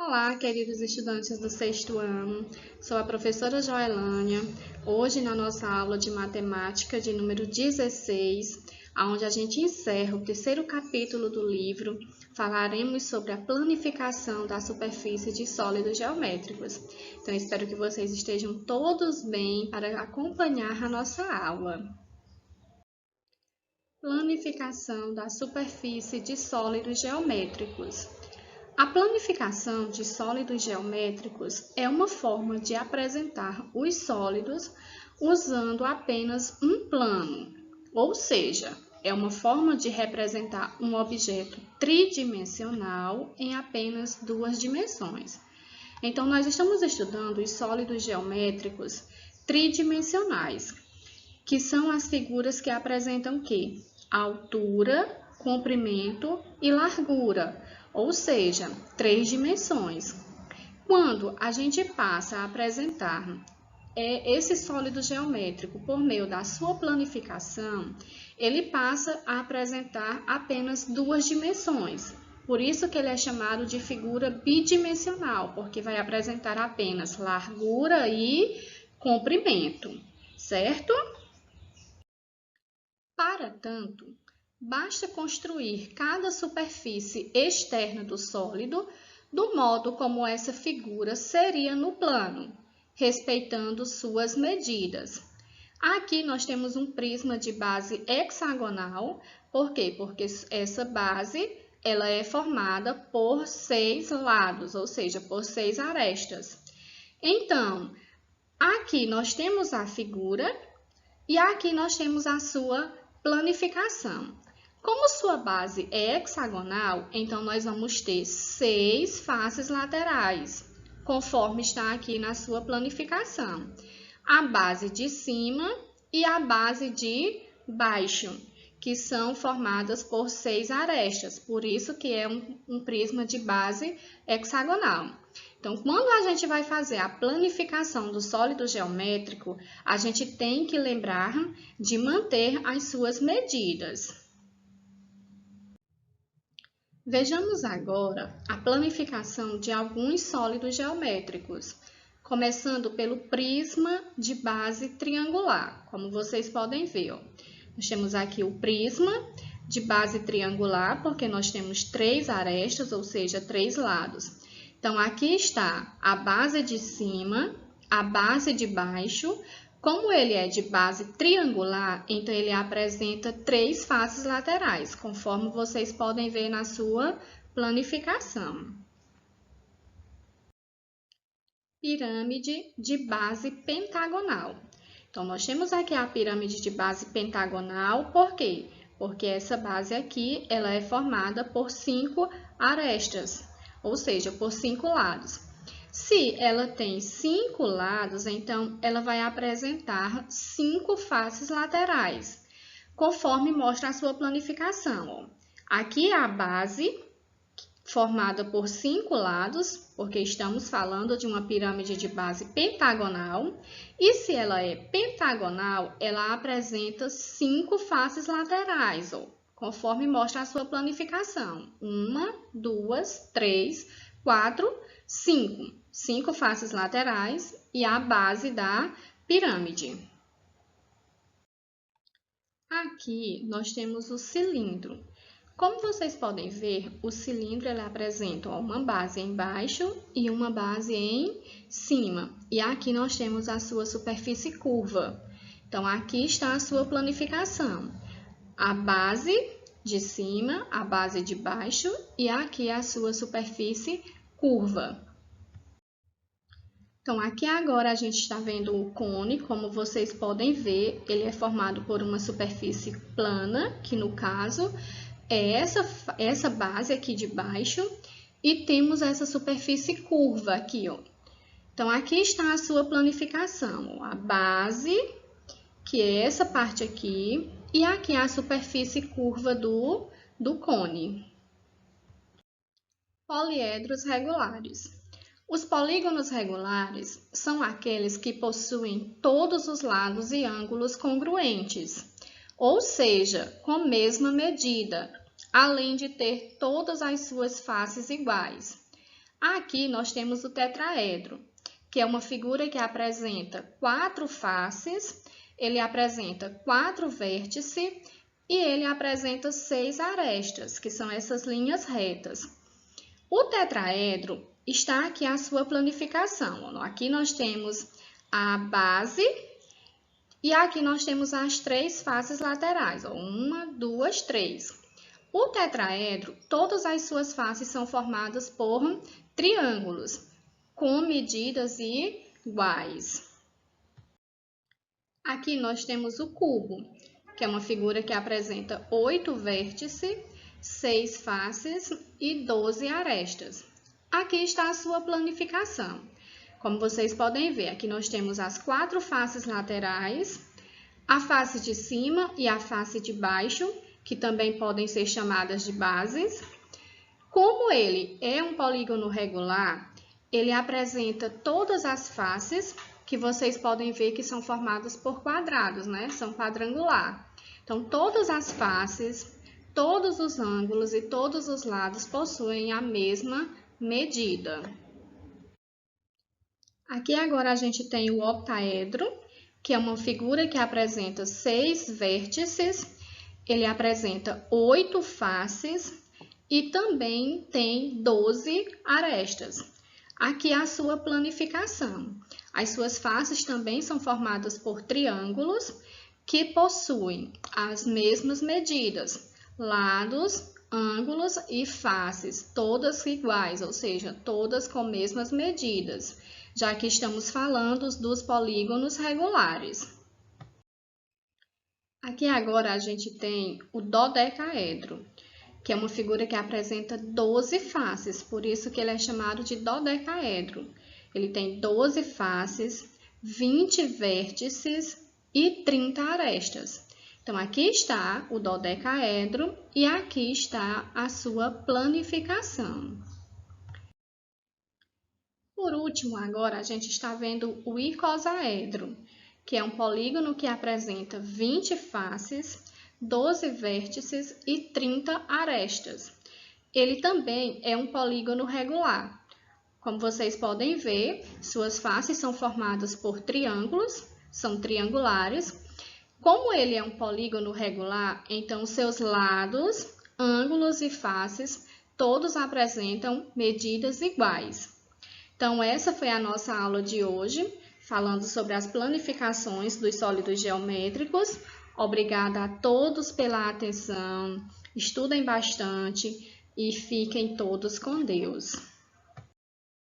Olá, queridos estudantes do sexto ano, sou a professora Joelânia. Hoje, na nossa aula de matemática de número 16, onde a gente encerra o terceiro capítulo do livro, falaremos sobre a planificação da superfície de sólidos geométricos. Então, espero que vocês estejam todos bem para acompanhar a nossa aula. Planificação da superfície de sólidos geométricos. A planificação de sólidos geométricos é uma forma de apresentar os sólidos usando apenas um plano, ou seja, é uma forma de representar um objeto tridimensional em apenas duas dimensões. Então, nós estamos estudando os sólidos geométricos tridimensionais, que são as figuras que apresentam o quê? Altura, comprimento e largura, ou seja, três dimensões. Quando a gente passa a apresentar esse sólido geométrico por meio da sua planificação, ele passa a apresentar apenas duas dimensões. Por isso que ele é chamado de figura bidimensional, porque vai apresentar apenas largura e comprimento, certo? Para tanto, basta construir cada superfície externa do sólido do modo como essa figura seria no plano, respeitando suas medidas. Aqui nós temos um prisma de base hexagonal. Por quê? Porque essa base ela é formada por 6 lados, ou seja, por 6 arestas. Então, aqui nós temos a figura e aqui nós temos a sua planificação. Como sua base é hexagonal, então nós vamos ter 6 faces laterais, conforme está aqui na sua planificação. A base de cima e a base de baixo, que são formadas por 6 arestas, por isso que é um prisma de base hexagonal. Então, quando a gente vai fazer a planificação do sólido geométrico, a gente tem que lembrar de manter as suas medidas. Vejamos agora a planificação de alguns sólidos geométricos, começando pelo prisma de base triangular, como vocês podem ver. Nós temos aqui o prisma de base triangular, porque nós temos 3 arestas, ou seja, 3 lados. Então, aqui está a base de cima, a base de baixo. Como ele é de base triangular, então ele apresenta 3 faces laterais, conforme vocês podem ver na sua planificação. Pirâmide de base pentagonal. Então, nós temos aqui a pirâmide de base pentagonal, por quê? Porque essa base aqui ela é formada por 5 arestas, ou seja, por 5 lados. Se ela tem 5 lados, então ela vai apresentar 5 faces laterais, conforme mostra a sua planificação. Aqui é a base, formada por 5 lados, porque estamos falando de uma pirâmide de base pentagonal. E se ela é pentagonal, ela apresenta 5 faces laterais, conforme mostra a sua planificação. 1, 2, 3, 4, 5. 5 faces laterais e a base da pirâmide. Aqui nós temos o cilindro. Como vocês podem ver, o cilindro ele apresenta uma base embaixo e uma base em cima. E aqui nós temos a sua superfície curva. Então, aqui está a sua planificação. A base de cima, a base de baixo e aqui a sua superfície curva. Então, aqui agora a gente está vendo o cone, como vocês podem ver, ele é formado por uma superfície plana, que no caso é essa base aqui de baixo, e temos essa superfície curva aqui, ó. Então, aqui está a sua planificação, a base, que é essa parte aqui, e aqui a superfície curva do cone. Poliedros regulares. Os polígonos regulares são aqueles que possuem todos os lados e ângulos congruentes, ou seja, com a mesma medida, além de ter todas as suas faces iguais. Aqui nós temos o tetraedro, que é uma figura que apresenta 4 faces, ele apresenta 4 vértices e ele apresenta 6 arestas, que são essas linhas retas. O tetraedro está aqui a sua planificação. Aqui nós temos a base e aqui nós temos as 3 faces laterais. 1, 2, 3. O tetraedro, todas as suas faces são formadas por triângulos com medidas iguais. Aqui nós temos o cubo, que é uma figura que apresenta 8 vértices, 6 faces e 12 arestas. Aqui está a sua planificação. Como vocês podem ver, aqui nós temos as 4 faces laterais, a face de cima e a face de baixo, que também podem ser chamadas de bases. Como ele é um polígono regular, ele apresenta todas as faces, que vocês podem ver que são formadas por quadrados, né? São quadrangular. Então, todas as faces, todos os ângulos e todos os lados possuem a mesma medida. Aqui agora a gente tem o octaedro, que é uma figura que apresenta 6 vértices, ele apresenta 8 faces e também tem 12 arestas. Aqui a sua planificação. As suas faces também são formadas por triângulos que possuem as mesmas medidas, lados, ângulos e faces, todas iguais, ou seja, todas com mesmas medidas, já que estamos falando dos polígonos regulares. Aqui agora a gente tem o dodecaedro, que é uma figura que apresenta 12 faces, por isso que ele é chamado de dodecaedro. Ele tem 12 faces, 20 vértices e 30 arestas. Então, aqui está o dodecaedro e aqui está a sua planificação. Por último, agora a gente está vendo o icosaedro, que é um polígono que apresenta 20 faces, 12 vértices e 30 arestas. Ele também é um polígono regular. Como vocês podem ver, suas faces são formadas por triângulos, são triangulares. Como ele é um polígono regular, então seus lados, ângulos e faces, todos apresentam medidas iguais. Então, essa foi a nossa aula de hoje, falando sobre as planificações dos sólidos geométricos. Obrigada a todos pela atenção, estudem bastante e fiquem todos com Deus.